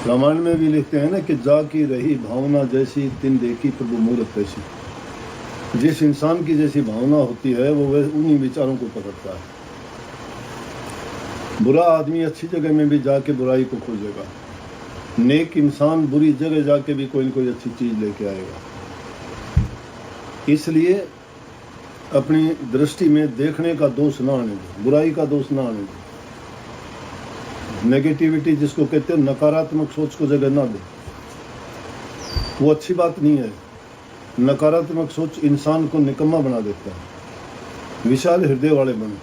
रामायण में भी लिखते हैं ना कि जा की रही भावना जैसी तिन देखी प्रभु मूरत तैसी। जिस इंसान की जैसी भावना होती है वो उन्हीं विचारों को पकड़ता है। बुरा आदमी अच्छी जगह में भी जाके बुराई को खोजेगा, नेक इंसान बुरी जगह जाके भी कोई न कोई अच्छी चीज लेके आएगा। इसलिए अपनी दृष्टि में देखने का दोष ना आने दो, बुराई का दोष ना आने दो। नेगेटिविटी जिसको कहते हैं, नकारात्मक सोच को जगह ना दो, वो अच्छी बात नहीं है। नकारात्मक सोच इंसान को निकम्मा बना देता है। विशाल हृदय वाले बनो।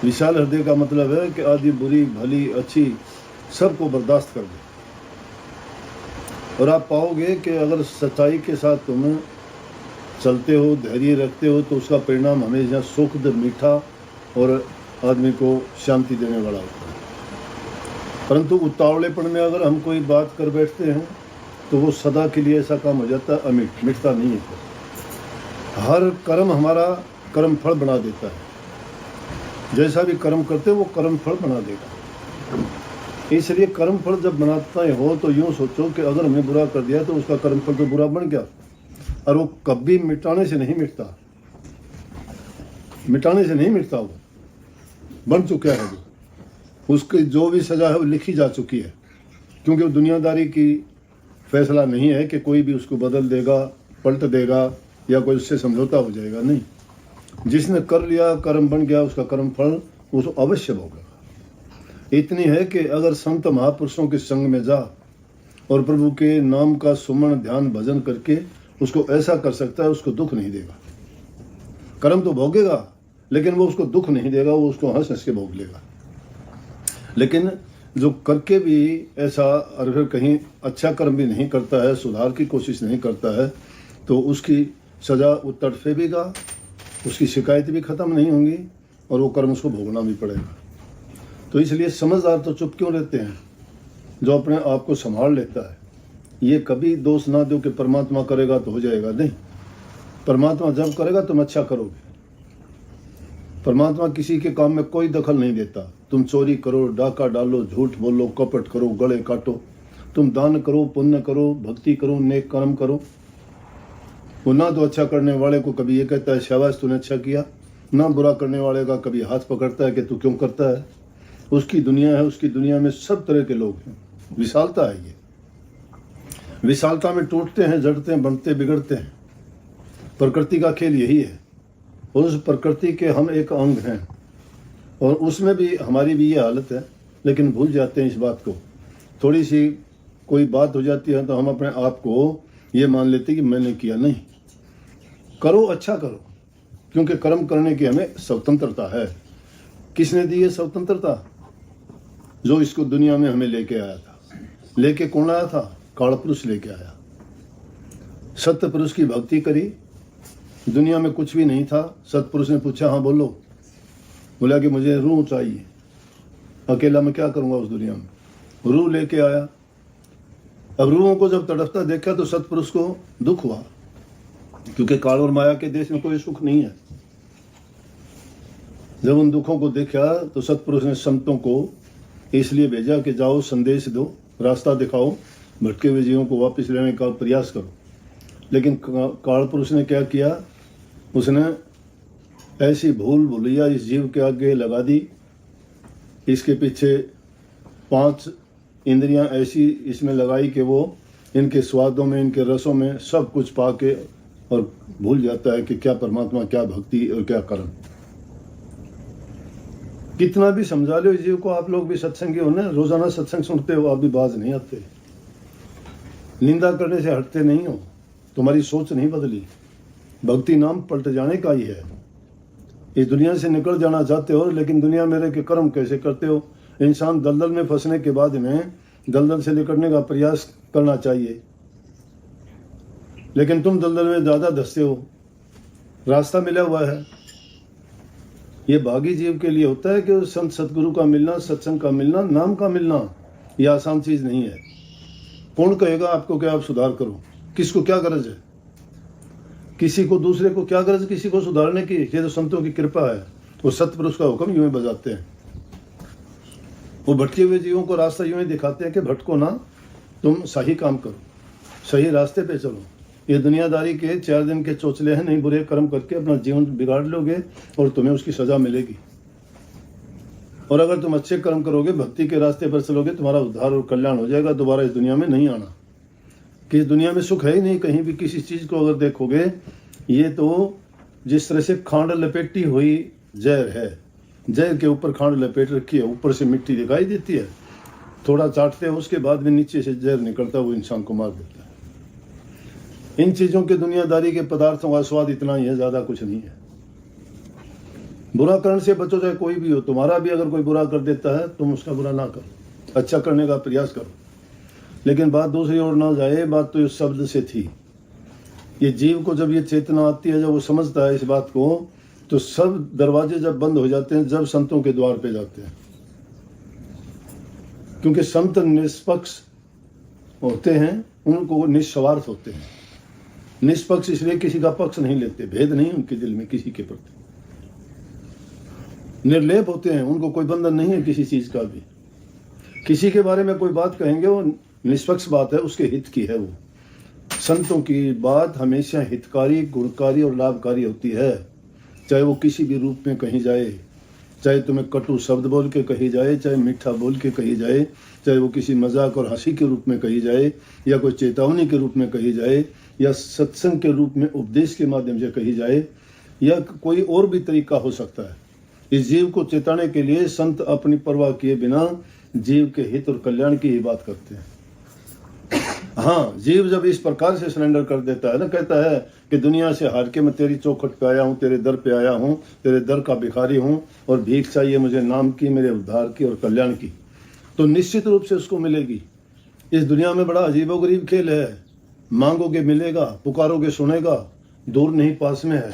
विशाल हृदय का मतलब है कि आदि बुरी भली अच्छी सबको बर्दाश्त कर दो। और आप पाओगे कि अगर सच्चाई के साथ तुम चलते हो, धैर्य रखते हो, तो उसका परिणाम हमेशा सुखद, मीठा और आदमी को शांति देने वाला होता है। परंतु उतावलेपन में अगर हम कोई बात कर बैठते हैं तो वो सदा के लिए ऐसा काम हो जाता है, अमिट, मिटता नहीं है। हर कर्म हमारा कर्म फल बना देता है। जैसा भी कर्म करते वो कर्म फल बना देगा। इसलिए कर्म फल जब बनाता हो तो यूँ सोचो कि अगर हमने बुरा कर दिया तो उसका कर्म फल तो बुरा बन गया, और वो कभी मिटाने से नहीं मिटता। मिटाने से नहीं मिटता, वो बन चुका है। वो उसकी जो भी सजा है वो लिखी जा चुकी है, क्योंकि वो दुनियादारी की फैसला नहीं है कि कोई भी उसको बदल देगा, पलट देगा या कोई उससे समझौता हो जाएगा। नहीं, जिसने कर लिया, कर्म बन गया, उसका कर्म फल वो तो अवश्य होगा। इतनी है कि अगर संत महापुरुषों के संग में जा और प्रभु के नाम का सुमन ध्यान भजन करके उसको ऐसा कर सकता है, उसको दुख नहीं देगा। कर्म तो भोगेगा लेकिन वो उसको दुख नहीं देगा, वो उसको हंस हंस के भोग लेगा। लेकिन जो करके भी ऐसा और फिर कहीं अच्छा कर्म भी नहीं करता है, सुधार की कोशिश नहीं करता है, तो उसकी सजा वो तड़फेगा, उसकी शिकायत भी खत्म नहीं होंगी और वो कर्म उसको भोगना भी पड़ेगा। तो इसलिए समझदार तो चुप क्यों रहते हैं? जो अपने आप को संभाल लेता है। ये कभी दोष ना दो कि परमात्मा करेगा तो हो जाएगा, नहीं। परमात्मा जब करेगा तुम अच्छा करोगे। परमात्मा किसी के काम में कोई दखल नहीं देता। तुम चोरी करो, डाका डालो, झूठ बोलो, कपट करो, गले काटो, तुम दान करो, पुण्य करो, भक्ति करो, नेक कर्म करो, वो ना तो अच्छा करने वाले को कभी ये कहता है शाबाश तूने अच्छा किया, ना बुरा करने वाले का कभी हाथ पकड़ता है कि तू क्यों करता है। उसकी दुनिया है, उसकी दुनिया में सब तरह के लोग हैं। विशालता है ये। विशालता में टूटते हैं, जड़ते हैं, बनते बिगड़ते हैं। प्रकृति का खेल यही है। उस प्रकृति के हम एक अंग हैं और उसमें भी हमारी भी ये हालत है, लेकिन भूल जाते हैं इस बात को। थोड़ी सी कोई बात हो जाती है तो हम अपने आप को ये मान लेते हैं कि मैंने किया। नहीं, करो, अच्छा करो, क्योंकि कर्म करने की हमें स्वतंत्रता है। किसने दी है स्वतंत्रता? जो इसको दुनिया में हमें लेके आया था। लेके कौन आया था? काल पुरुष लेके आया। सत्य पुरुष की भक्ति करी। दुनिया में कुछ भी नहीं था। सतपुरुष ने पूछा, हाँ बोलो। बोला कि मुझे रूह चाहिए, अकेला मैं क्या करूंगा उस दुनिया में। रूह लेके आया। अब रूहों को जब तड़पता देखा तो सतपुरुष को दुख हुआ, क्योंकि काल और माया के देश में कोई सुख नहीं है। जब उन दुखों को देखा तो सतपुरुष ने संतों को इसलिए भेजा कि जाओ संदेश दो, रास्ता दिखाओ, भटके हुए जीवों को वापस लेने का प्रयास करो। लेकिन काल पुरुष ने क्या किया? उसने ऐसी भूल भुलैया इस जीव के आगे लगा दी। इसके पीछे 5 इंद्रियां ऐसी इसमें लगाई कि वो इनके स्वादों में, इनके रसों में सब कुछ पाके और भूल जाता है कि क्या परमात्मा, क्या भक्ति और क्या कर्म। कितना भी समझा लो इस जीव को। आप लोग भी सत्संगी हो ना, रोजाना सत्संग सुनते हो, आप भी बाज नहीं आते। निंदा करने से हटते नहीं हो, तुम्हारी सोच नहीं बदली। भक्ति नाम पलट जाने का ही है। इस दुनिया से निकल जाना चाहते हो, लेकिन दुनिया में रह के कर्म कैसे करते हो? इंसान दलदल में फंसने के बाद में दलदल से निकलने का प्रयास करना चाहिए, लेकिन तुम दलदल में ज्यादा धंसते हो। रास्ता मिला हुआ है। ये भागी जीव के लिए होता है कि संत सतगुरु का मिलना, सत्संग का मिलना, नाम का मिलना, ये आसान चीज नहीं है। कौन कहेगा आपको कि आप सुधार करो? किसको क्या गरज है? किसी को, दूसरे को क्या गरज किसी को सुधारने की? ये तो संतों की कृपा है। वो सतपुरुष का हुक्म यूं बजाते हैं। वो भटके हुए जीवों को रास्ता यूं ही दिखाते हैं कि भटको ना, तुम सही काम करो, सही रास्ते पे चलो। ये दुनियादारी के 4 दिन के चोचले हैं, नहीं बुरे कर्म करके अपना जीवन बिगाड़ लोगे और तुम्हें उसकी सजा मिलेगी। और अगर तुम अच्छे कर्म करोगे, भक्ति के रास्ते पर चलोगे, तुम्हारा उद्धार और कल्याण हो जाएगा। दोबारा इस दुनिया में नहीं आना, कि इस दुनिया में सुख है ही नहीं कहीं भी। किसी चीज को अगर देखोगे, ये तो जिस तरह से खांड लपेटी हुई जहर है, जहर के ऊपर खांड लपेट रखी है, ऊपर से मिट्टी दिखाई देती है, थोड़ा चाटते हैं उसके बाद में नीचे से जहर निकलता है, वो इंसान को मार देता है। इन चीजों के दुनियादारी के पदार्थों का स्वाद इतना ही है, ज्यादा कुछ नहीं है। बुरा करने से बचो, चाहे कोई भी हो। तुम्हारा भी अगर कोई बुरा कर देता है, तुम उसका बुरा ना करो, अच्छा करने का प्रयास करो। लेकिन बात दूसरी ओर ना जाए। बात तो इस शब्द से थी। ये जीव को जब ये चेतना आती है, जब वो समझता है इस बात को, तो सब दरवाजे जब बंद हो जाते हैं, जब संतों के द्वार पे जाते हैं। क्योंकि संत निष्पक्ष होते हैं, उनको निस्वार्थ होते हैं। निष्पक्ष इसलिए किसी का पक्ष नहीं लेते, भेद नहीं उनके दिल में किसी के प्रति। निर्लेप होते हैं, उनको कोई बंधन नहीं है किसी चीज का भी। किसी के बारे में कोई बात कहेंगे, वो निष्पक्ष बात है, उसके हित की है। वो संतों की बात हमेशा हितकारी, गुणकारी और लाभकारी होती है। चाहे वो किसी भी रूप में कही जाए, चाहे तुम्हें कटु शब्द बोल के कही जाए, चाहे मीठा बोल के कही जाए, चाहे वो किसी मजाक और हंसी के रूप में कही जाए, या कोई चेतावनी के रूप में कही जाए, या सत्संग के रूप में उपदेश के माध्यम से कही जाए, या कोई और भी तरीका हो सकता है। इस जीव को चेताने के लिए संत अपनी परवाह किए बिना जीव के हित और कल्याण की ही बात करते हैं। हाँ, जीव जब इस प्रकार से सरेंडर कर देता है ना, कहता है कि दुनिया से हार के मैं तेरी चौखट पे आया हूँ, तेरे दर पे आया हूँ, तेरे दर का भिखारी हूँ, और भीख चाहिए मुझे नाम की, मेरे उद्धार की और कल्याण की, तो निश्चित रूप से उसको मिलेगी। इस दुनिया में बड़ा अजीबोगरीब खेल है। मांगोगे मिलेगा, पुकारोगे सुनेगा, दूर नहीं पास में है।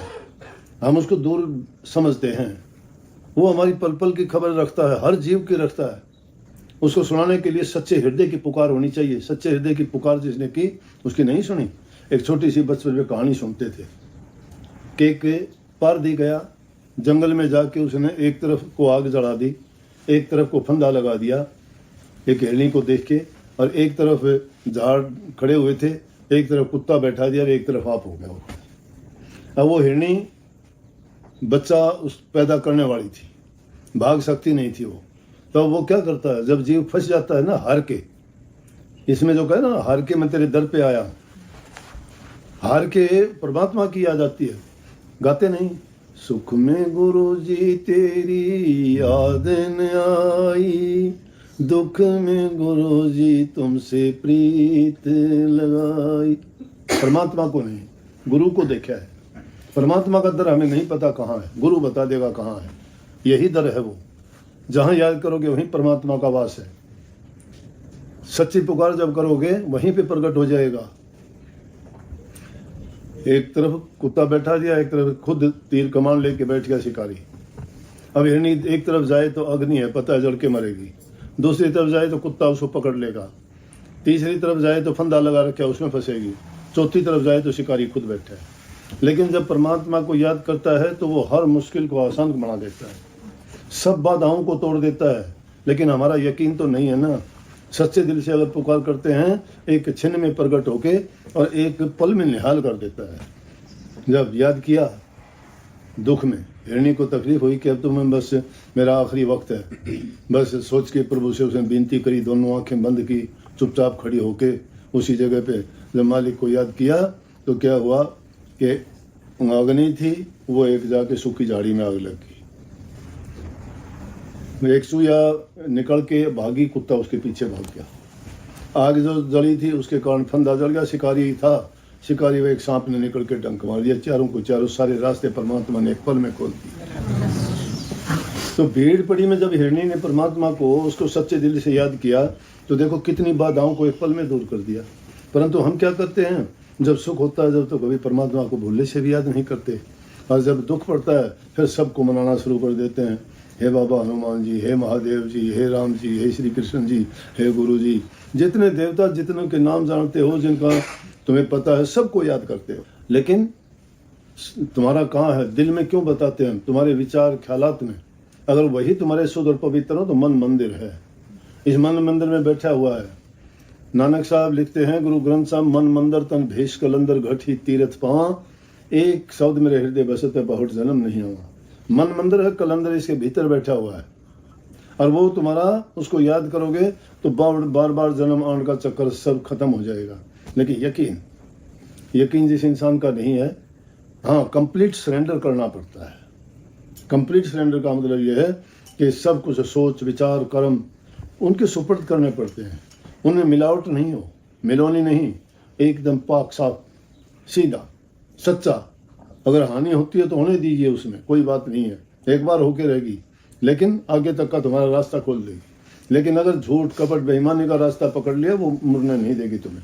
हम उसको दूर समझते हैं। वो हमारी पल पल की खबर रखता है, हर जीव की रखता है। उसको सुनाने के लिए सच्चे हृदय की पुकार होनी चाहिए। सच्चे हृदय की पुकार जिसने की, उसकी नहीं सुनी। एक छोटी सी बचपन में कहानी सुनते थे कि एक पारधी गया जंगल में, जाके उसने एक तरफ को आग जला दी, एक तरफ को फंदा लगा दिया एक हिरनी को देख के, और एक तरफ झाड़ खड़े हुए थे, एक तरफ कुत्ता बैठा दिया और एक तरफ आप हो गया। अब वो हिरनी बच्चा उस पैदा करने वाली थी, भाग सकती नहीं थी वो। तो वो क्या करता है, जब जीव फंस जाता है ना हार के, इसमें जो कहे ना हार के मैं तेरे दर पे आया, हार के परमात्मा की याद आती है। गाते नहीं, सुख में गुरु जी तेरी याद न आई, दुख में गुरु जी तुमसे प्रीत लगाई। परमात्मा को नहीं, गुरु को देखा है। परमात्मा का दर हमें नहीं पता कहाँ है, गुरु बता देगा कहाँ है। यही दर है, वो जहां याद करोगे वहीं परमात्मा का वास है। सच्ची पुकार जब करोगे वहीं पे प्रकट हो जाएगा। एक तरफ कुत्ता बैठा दिया, एक तरफ खुद तीर कमान लेके बैठ गया शिकारी। अब हिरनी एक तरफ जाए तो अग्नि है, पता है जल के मरेगी। दूसरी तरफ जाए तो कुत्ता उसको पकड़ लेगा। तीसरी तरफ जाए तो फंदा लगा रखा है, उसमें फंसेगी। चौथी तरफ जाए तो शिकारी खुद बैठा है। लेकिन जब परमात्मा को याद करता है तो वो हर मुश्किल को आसान बना देता है, सब बाधाओं को तोड़ देता है। लेकिन हमारा यकीन तो नहीं है ना। सच्चे दिल से अगर पुकार करते हैं, एक क्षण में प्रकट होके और एक पल में निहाल कर देता है। जब याद किया दुख में, हिरणी को तकलीफ हुई कि अब तो मैं बस मेरा आखिरी वक्त है, बस सोच के प्रभु से उसने विनती करी, दोनों आंखें बंद की, चुपचाप खड़ी होके उसी जगह पे जब मालिक को याद किया तो क्या हुआ कि अग्नि थी, वो एक जाके सूखी झाड़ी में आग लग गई। एक सुइया निकल के भागी, कुत्ता उसके पीछे भाग गया। आग जो जली थी उसके कारण फंदा जल गया। शिकारी था, शिकारी वो एक सांप ने निकल के डंक मार दिया। चारों को चारों सारे रास्ते परमात्मा ने एक पल में खोल दिए। तो भीड़ पड़ी में जब हिरणी ने परमात्मा को उसको सच्चे दिल से याद किया तो देखो कितनी बाधाओं को एक पल में दूर कर दिया। परंतु हम क्या करते हैं, जब सुख होता है जब तो कभी परमात्मा को भूलने से भी याद नहीं करते, और जब दुख पड़ता है फिर सबको मनाना शुरू कर देते हैं। हे बाबा हनुमान जी, हे महादेव जी, हे राम जी, हे श्री कृष्ण जी, हे गुरु जी, जितने देवता जितनों के नाम जानते हो, जिनका तुम्हें पता है, सबको याद करते हो। लेकिन तुम्हारा कहाँ है, दिल में क्यों बताते हैं, तुम्हारे विचार ख्यालात में। अगर वही तुम्हारे शुद्ध और पवित्र हो तो मन मंदिर है। इस मन मंदिर में बैठा हुआ है। नानक साहब लिखते हैं, गुरु ग्रंथ साहब, मन मंदिर तन भेष कलंदर घट ही तीरथ पावा, एक शब्द मेरे हृदय बसते बहुत जन्म नहीं हुआ। मन मंदिर है, कलंदर इसके भीतर बैठा हुआ है, और वो तुम्हारा उसको याद करोगे तो बार बार जन्म आने का चक्कर सब खत्म हो जाएगा। लेकिन यकीन जिस इंसान का नहीं है, हाँ, कंप्लीट सरेंडर करना पड़ता है। कंप्लीट सरेंडर का मतलब यह है कि सब कुछ सोच विचार कर्म उनके सुपुर्द करने पड़ते हैं। उनमें मिलावट नहीं हो, मिलोनी नहीं, एकदम पाक साफ सीधा सच्चा। अगर हानि होती है तो होने दीजिए, उसमें कोई बात नहीं है, एक बार होके रहेगी, लेकिन आगे तक का तुम्हारा रास्ता खोल देगी। लेकिन अगर झूठ कपट बेईमानी का रास्ता पकड़ लिया, वो मुड़ने नहीं देगी तुम्हें,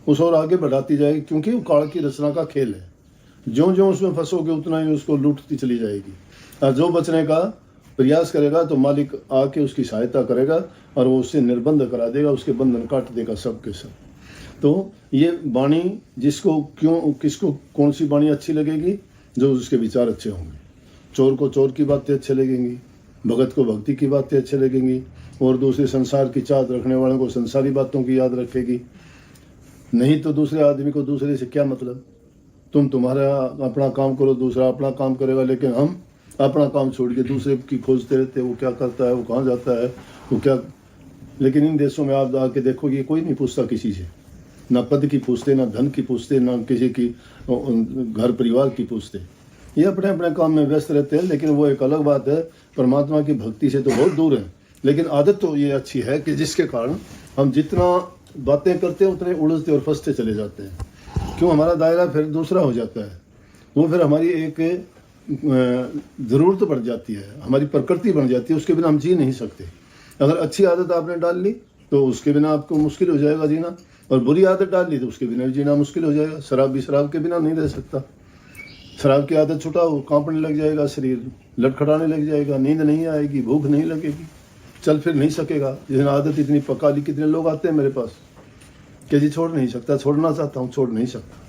उस और आगे बढ़ाती जाएगी, क्योंकि वो काल की रचना का खेल है। ज्यों ज्यों उसमें फंसोगे उतना ही उसको लूटती चली जाएगी। और जो बचने का प्रयास करेगा तो मालिक आके उसकी सहायता करेगा और वो उससे निर्बंध करा देगा, उसके बंधन काट देगा सब के सब। तो ये वाणी जिसको किसको कौन सी वाणी अच्छी लगेगी? जो उसके विचार अच्छे होंगे। चोर को चोर की बातें अच्छी लगेंगी, भगत को भक्ति की बातें अच्छी लगेंगी, और दूसरे संसार की चाहत रखने वालों को संसारी बातों की याद रखेगी। नहीं तो दूसरे आदमी को दूसरे से क्या मतलब? तुम तुम्हारा अपना काम करो, दूसरा अपना काम करेगा, लेकिन हम अपना काम छोड़ के दूसरे की खोजते रहते हैं, वो क्या करता है, वो कहाँ जाता है, वो क्या। लेकिन इन देशों में आप आके देखोगे कोई नहीं पूछता किसी से, ना पद की पूछते, ना धन की पूछते, ना किसी की घर परिवार की पूछते। ये अपने अपने काम में व्यस्त रहते हैं। लेकिन वो एक अलग बात है, परमात्मा की भक्ति से तो बहुत दूर है। लेकिन आदत तो ये अच्छी है कि जिसके कारण हम जितना बातें करते हैं उतने उलझते और फंसते चले जाते हैं। क्यों? हमारा दायरा फिर दूसरा हो जाता है, वो फिर हमारी एक ज़रूरत बढ़ जाती है, हमारी प्रकृति बन जाती है, उसके बिना हम जी नहीं सकते। अगर अच्छी आदत आपने डाल ली तो उसके बिना आपको मुश्किल हो जाएगा जीना, और बुरी आदत डाल ली तो उसके बिना भी जीना मुश्किल हो जाएगा। शराब भी शराब के बिना नहीं रह सकता। शराब की आदत छुटाओ, कांपने लग जाएगा शरीर, लटखटाने लग जाएगा, नींद नहीं आएगी, भूख नहीं लगेगी, चल फिर नहीं सकेगा। जिसने आदत इतनी पका ली, कितने लोग आते हैं मेरे पास कि जी छोड़ नहीं सकता, छोड़ना चाहता हूँ, छोड़ नहीं सकता।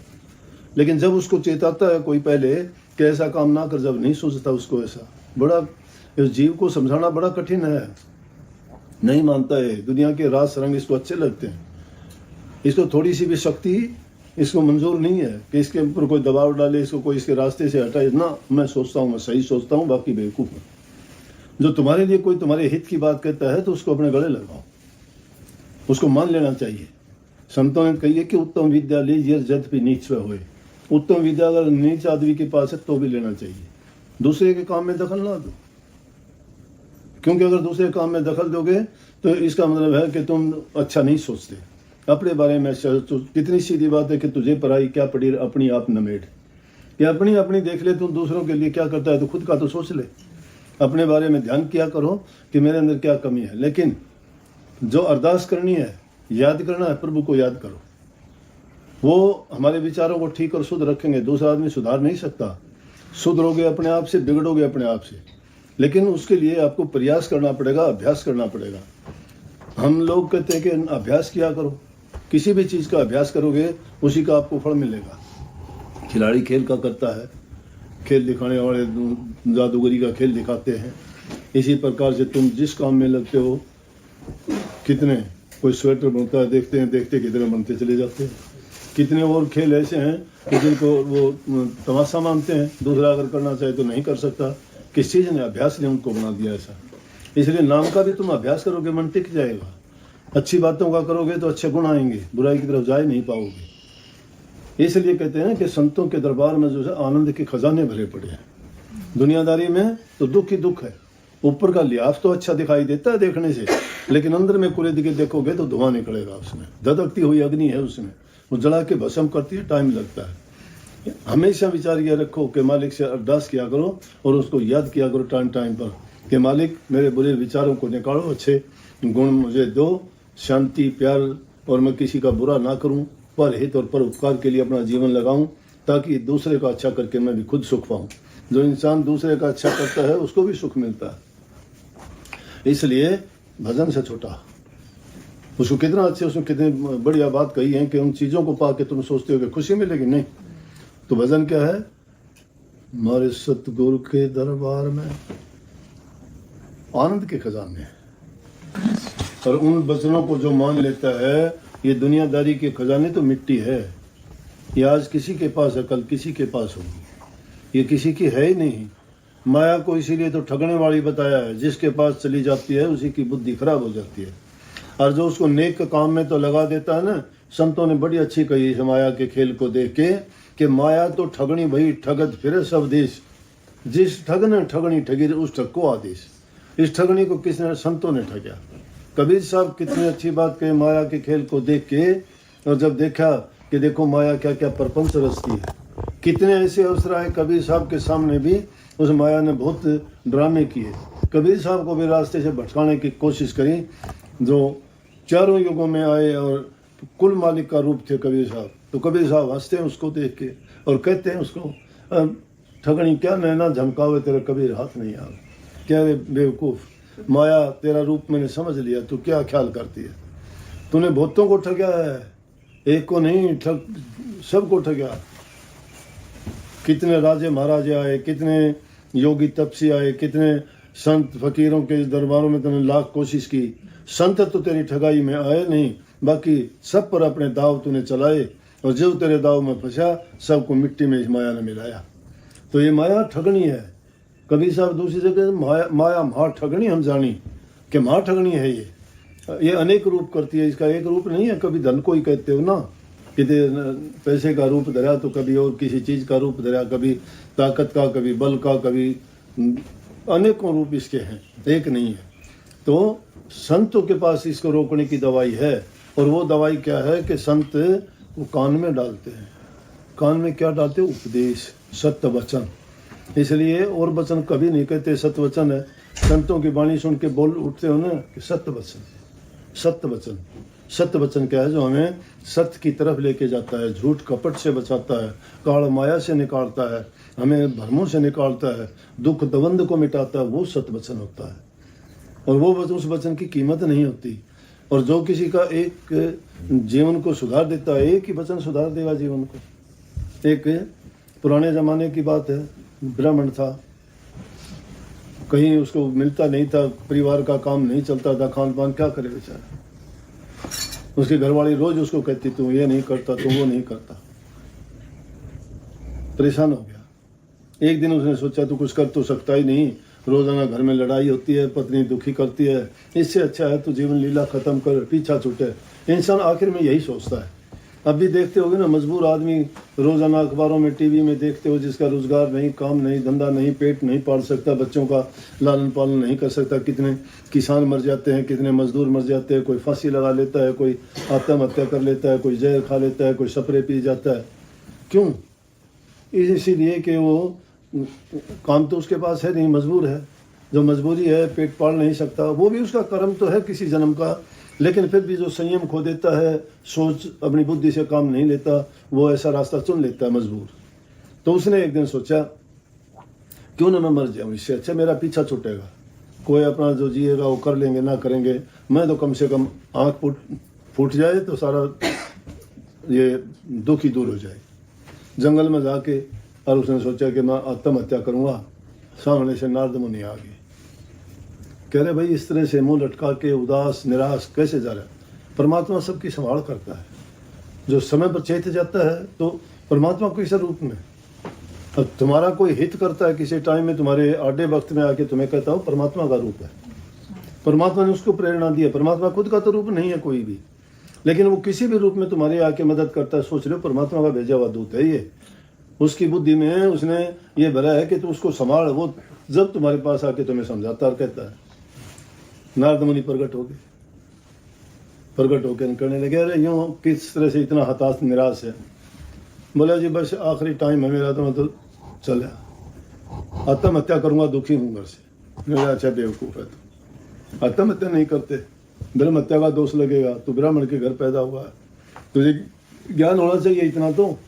लेकिन जब उसको चेताता है कोई पहले कि ऐसा काम ना कर, जब नहीं सोचता उसको, ऐसा बड़ा इस जीव को समझाना बड़ा कठिन है। नहीं मानता है। दुनिया के रास रंग इसको अच्छे लगते हैं, इसको थोड़ी सी भी शक्ति इसको मंजूर नहीं है कि इसके ऊपर कोई दबाव डाले, इसको कोई इसके रास्ते से हटाए ना। मैं सोचता हूँ, मैं सही सोचता हूँ, बाकी बेवकूफ़ हूँ। जो तुम्हारे लिए कोई तुम्हारे हित की बात कहता है तो उसको अपने गले लगाओ, उसको मान लेना चाहिए। संतों ने कही है कि उत्तम विद्या लीजिए जद भी नीच होए। उत्तम विद्या अगर नीच आदमी के पास है तो भी लेना चाहिए। दूसरे के काम में दखल ना दो, क्योंकि अगर दूसरे काम में दखल दोगे तो इसका मतलब है कि तुम अच्छा नहीं सोचते अपने बारे में। कितनी सीधी बात है कि तुझे पढ़ाई क्या पड़ी, अपनी आप नमेड़। या अपनी देख ले, तुम दूसरों के लिए क्या करता है तो खुद का तो सोच ले। अपने बारे में ध्यान किया करो कि मेरे अंदर क्या कमी है। लेकिन जो अरदास करनी है, याद करना है, प्रभु को याद करो। वो हमारे विचारों को ठीक और शुद्ध रखेंगे। दूसरा आदमी सुधार नहीं सकता। सुधरोगे अपने आप से, बिगड़ोगे अपने आप से। लेकिन उसके लिए आपको प्रयास करना पड़ेगा, अभ्यास करना पड़ेगा। हम लोग कहते हैं कि अभ्यास किया करो, किसी भी चीज़ का अभ्यास करोगे उसी का आपको फल मिलेगा। खिलाड़ी खेल का करता है, खेल दिखाने वाले जादूगरी का खेल दिखाते हैं। इसी प्रकार से तुम जिस काम में लगते हो, कितने कोई स्वेटर बनता है, देखते हैं देखते कितने बनते चले जाते हैं। कितने और खेल ऐसे हैं कि जिनको वो तमाशा मानते हैं, दूसरा अगर करना चाहे तो नहीं कर सकता। किस चीज़ ने, अभ्यास ने उनको बना दिया ऐसा। इसलिए नाम का भी तुम अभ्यास करोगे, मन टिक जाएगा। अच्छी बातों का करोगे तो अच्छे गुण आएंगे, बुराई की तरफ जा नहीं पाओगे। इसलिए कहते हैं कि संतों के दरबार में जो है आनंद के खजाने भरे पड़े हैं। दुनियादारी में तो दुख ही दुख है। ऊपर का लिहाफ तो अच्छा दिखाई देता है देखने से, लेकिन अंदर में कुरेद के देखोगे तो धुआं निकलेगा उसमें। धधकती हुई अग्नि है उसमें, वो जला के भस्म करती है, टाइम लगता है। हमेशा विचार ये रखो कि मालिक से अरदास किया करो और उसको याद किया करो टाइम टाइम पर कि मालिक मेरे बुरे विचारों को निकालो, अच्छे गुण मुझे दो, शांति प्यार, और मैं किसी का बुरा ना करूं, पर हित और पर उपकार के लिए अपना जीवन लगाऊं, ताकि दूसरे का अच्छा करके मैं भी खुद सुख पाऊं। जो इंसान दूसरे का अच्छा करता है उसको भी सुख मिलता है। इसलिए भजन से छोटा, उसको कितना अच्छे, उसने कितनी बढ़िया बात कही है कि उन चीज़ों को पा के तुम सोचते हो कि खुशी मिलेगी। नहीं, तो भजन क्या है? हमारे सतगुरु के दरबार में आनंद के खजाने, और उन वचनों को जो मान लेता है, ये दुनियादारी के खजाने तो मिट्टी है। ये आज किसी के पास है, कल किसी के पास होगी, ये किसी की है ही नहीं। माया को इसीलिए तो ठगने वाली बताया है, जिसके पास चली जाती है उसी की बुद्धि खराब हो जाती है। और जो उसको नेक काम में तो लगा देता है ना, संतों ने बड़ी अच्छी कही इस माया के खेल को देख के कि माया तो ठगनी भई ठगत फिरे सब देश, जिस ठग ने ठगनी ठगी उस ठग को आदेश। इस ठगनी को किसने? संतों ने ठगा। कबीर साहब कितनी अच्छी बात कही माया के खेल को देख के, और जब देखा कि देखो माया क्या क्या प्रपंच रचती है, कितने ऐसे अवसर आए कबीर साहब के सामने भी उस माया ने बहुत ड्रामे किए। कबीर साहब को भी रास्ते से भटकाने की कोशिश करी, जो चारों युगों में आए और कुल मालिक का रूप थे कबीर साहब। तो कबीर साहब हंसते हैं उसको देख के और कहते हैं उसको, ठगनी क्या नैना झमकावे तेरा कबीर हाथ नहीं आवे। क्या रे बेवकूफ़, माया तेरा रूप मैंने समझ लिया, तू क्या ख्याल करती है? तूने बहुतों को ठगा है, एक को नहीं, ठग सबको ठगा। कितने राजे महाराजे आए, कितने योगी तपसी आए, कितने संत फकीरों के दरबारों में तूने लाख कोशिश की, संत तो तेरी ठगाई में आए नहीं, बाकी सब पर अपने दाव तूने चलाए, और जो तेरे दाव में फंसा सबको मिट्टी में इस माया ने मिलाया। तो ये माया ठगनी है। कबीर साहब दूसरी जगह माया माँ ठगनी हम जानी कि माँ ठगनी है। ये अनेक रूप करती है, इसका एक रूप नहीं है। कभी धन को ही कहते हो ना, कि पैसे का रूप धरा, तो कभी और किसी चीज़ का रूप धरा, कभी ताकत का, कभी बल का, कभी अनेकों रूप इसके हैं, एक नहीं है। तो संतों के पास इसको रोकने की दवाई है, और वो दवाई क्या है कि संत वो कान में डालते हैं। कान में क्या डालते हैं? उपदेश, सत्य वचन। इसलिए और वचन कभी नहीं कहते सत्य वचन है। संतों की वाणी सुन के बोल उठते हो ना कि सत्य वचन, सत्य वचन। सत्य वचन क्या है? जो हमें सत्य की तरफ लेके जाता है, झूठ कपट से बचाता है, काल माया से निकालता है, हमें भ्रमों से निकालता है, दुख दवंद को मिटाता है, वो सत्य वचन होता है। और वो उस वचन की कीमत नहीं होती। और जो किसी का एक जीवन को सुधार देता है, एक ही वचन सुधार देगा जीवन को। एक पुराने ज़माने की बात है, ब्राह्मण था, कहीं उसको मिलता नहीं था, परिवार का काम नहीं चलता था, खान पान क्या करे बेचारा। उसकी घरवाली रोज उसको कहती तू ये नहीं करता, तू वो नहीं करता। परेशान हो गया। एक दिन उसने सोचा तू कुछ कर तो सकता ही नहीं, रोजाना घर में लड़ाई होती है, पत्नी दुखी करती है, इससे अच्छा है तू जीवन लीला खत्म कर, पीछा छूटे। इंसान आखिर में यही सोचता है। अब भी देखते होगे ना, मजबूर आदमी रोजाना अखबारों में, टीवी में देखते हो, जिसका रोजगार नहीं, काम नहीं, धंधा नहीं, पेट नहीं पाल सकता, बच्चों का लालन पालन नहीं कर सकता। कितने किसान मर जाते हैं, कितने मजदूर मर जाते हैं, कोई फांसी लगा लेता है, कोई आत्महत्या कर लेता है, कोई जहर खा लेता है, कोई स्प्रे पी जाता है। क्यों? इसीलिए कि वो काम तो उसके पास है नहीं, मजबूर है। जो मजबूरी है, पेट पाल नहीं सकता, वो भी उसका कर्म तो है किसी जन्म का, लेकिन फिर भी जो संयम खो देता है, सोच अपनी बुद्धि से काम नहीं लेता, वो ऐसा रास्ता चुन लेता है मजबूर। तो उसने एक दिन सोचा क्यों ना मैं मर जाऊँ, इससे अच्छा मेरा पीछा छूटेगा। कोई अपना जो जिएगा वो कर लेंगे, ना करेंगे, मैं तो कम से कम आँख फूट जाए तो सारा ये दुख ही दूर हो जाए। जंगल में जाके और उसने सोचा कि मैं आत्महत्या करूँगा। सामने से नारद मुनि आ गए, कह रहे भाई इस तरह से मुंह लटका के उदास निराश कैसे जा रहा है? परमात्मा सबकी संभाल करता है। जो समय पर चेत जाता है तो परमात्मा किस रूप में, अब तुम्हारा कोई हित करता है किसी टाइम में, तुम्हारे आडे वक्त में आके तुम्हें कहता हूँ, परमात्मा का रूप है। परमात्मा ने उसको प्रेरणा दी है। परमात्मा खुद का तो रूप नहीं है कोई भी, लेकिन वो किसी भी रूप में तुम्हारे आके मदद करता है। सोच रहे हो परमात्मा का भेजा हुआ दूत है ये। उसकी बुद्धि में उसने ये भरा है कि तू उसको संभाल। वो जब तुम्हारे पास आके तुम्हें समझाता और कहता है। नारद मुनि प्रकट हो गए, प्रकट होकर कहने लगे अरे यूँ किस तरह से इतना हताश निराश है? बोला जी बस आखिरी टाइम है मेरा, तो मैं तो चला आत्महत्या करूँगा, दुखी हूँ घर से। मेरा अच्छा बेवकूफ़ है, तो आत्महत्या नहीं करते, ब्रह्म हत्या का दोष लगेगा। तू ब्राह्मण के घर पैदा हुआ है, तुझे ज्ञान होना चाहिए इतना। तो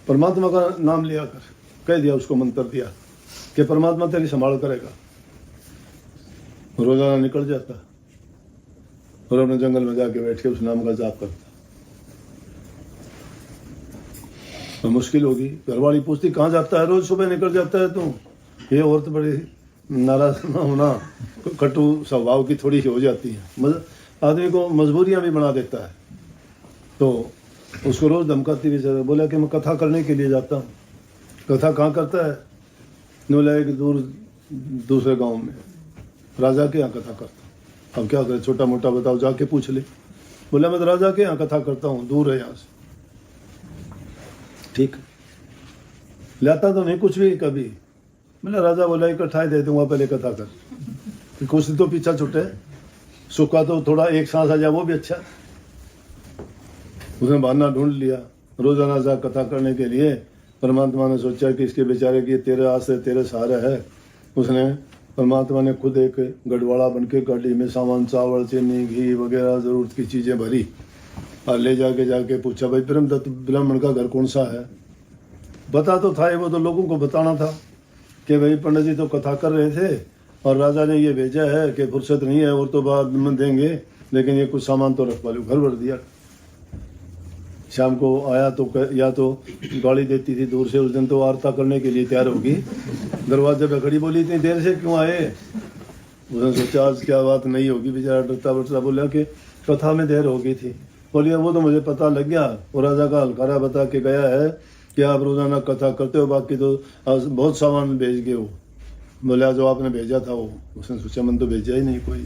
परमात्मा का नाम लिया कर, कह दिया उसको, मंत्र दिया कि परमात्मा तेरी संभाल करेगा। रोजाना निकल जाता और अपने जंगल में जाके बैठ के उस नाम का जाप करता। तो मुश्किल होगी। घरवाली पूछती कहाँ जाता है? रोज सुबह निकल जाता है तू। ये औरत बड़ी नाराज ना होना, कटु स्वभाव की थोड़ी सी हो जाती है, आदमी को मजबूरियां भी बना देता है। तो उसको रोज धमकाती भी, बोला कि मैं कथा करने के लिए जाता हूँ। कथा कहाँ करता है? बोला एक दूसरे गांव में राजा के यहाँ कथा करता हूँ। अब क्या करे, छोटा मोटा बताओ, जाके पूछ ले। बोला मैं तो राजा के यहाँ कथा करता हूँ, दूर है यहाँ से। ठीक, लाता तो नहीं कुछ भी कभी। बोला राजा बोला इकट्ठा ही दे दूंगा, पहले कथा कर, कुछ तो पीछा छुटे, सुखा तो थोड़ा एक सांस आ जाए वो भी अच्छा। उसने बहाना ढूंढ लिया, रोजाना जा कथा करने के लिए। परमात्मा ने सोचा कि इसके बेचारे की तेरे आश्रय तेरे सहारे है। उसने परमात्मा ने खुद एक गढ़वाड़ा बन के गाड़ी में सामान, चावल, चीनी, घी वगैरह जरूरत की चीजें भरी और ले जाके पूछा, भाई ब्रह्मदत्त ब्राह्मण का घर कौन सा है? बता तो था, वो तो लोगों को बताना था कि भाई पंडित जी तो कथा कर रहे थे और राजा ने ये भेजा है कि फुर्सत नहीं है और तो बाद में देंगे, लेकिन ये कुछ सामान तो रखवा लो। घर भर दिया। शाम को आया तो या तो गाड़ी देती थी दूर से, उस दिन तो वार्ता करने के लिए तैयार होगी, दरवाजे पे खड़ी, बोली इतनी देर से क्यों आए? उसने सोचा आज क्या बात नहीं होगी, बेचारा डरता बरता बोला कि कथा में देर हो गई थी। बोलिए वो तो मुझे पता लग गया, वो राजा का हलकारा बता के गया है कि आप रोजाना कथा करते हो, बाकी तो बहुत सामान भेज गए हो। बोला जो आपने भेजा था वो। उसने सोचा मन तो भेजा ही नहीं कोई,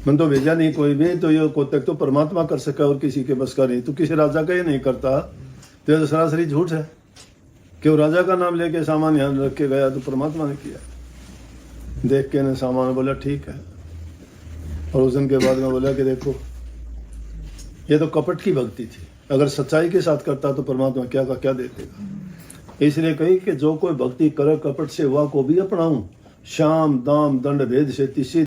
मन तो भेजा नहीं कोई भी, तो ये कोतक तो परमात्मा कर सका और किसी के बस का नहीं। तो किसी राजा का ये नहीं करता तो ये तो सरासरी झूठ है कि वो राजा का नाम लेके सामान यहाँ रख के गया, तो परमात्मा ने किया। देख के ने सामान बोला ठीक है, और उस दिन के बाद में बोला कि देखो ये तो कपट की भक्ति थी, अगर सच्चाई के साथ करता तो परमात्मा क्या का क्या दे देगा। इसलिए कही कि जो कोई भक्ति करे कपट से वह को भी अपनाऊं, श्याम दाम दंड भेद से तिसी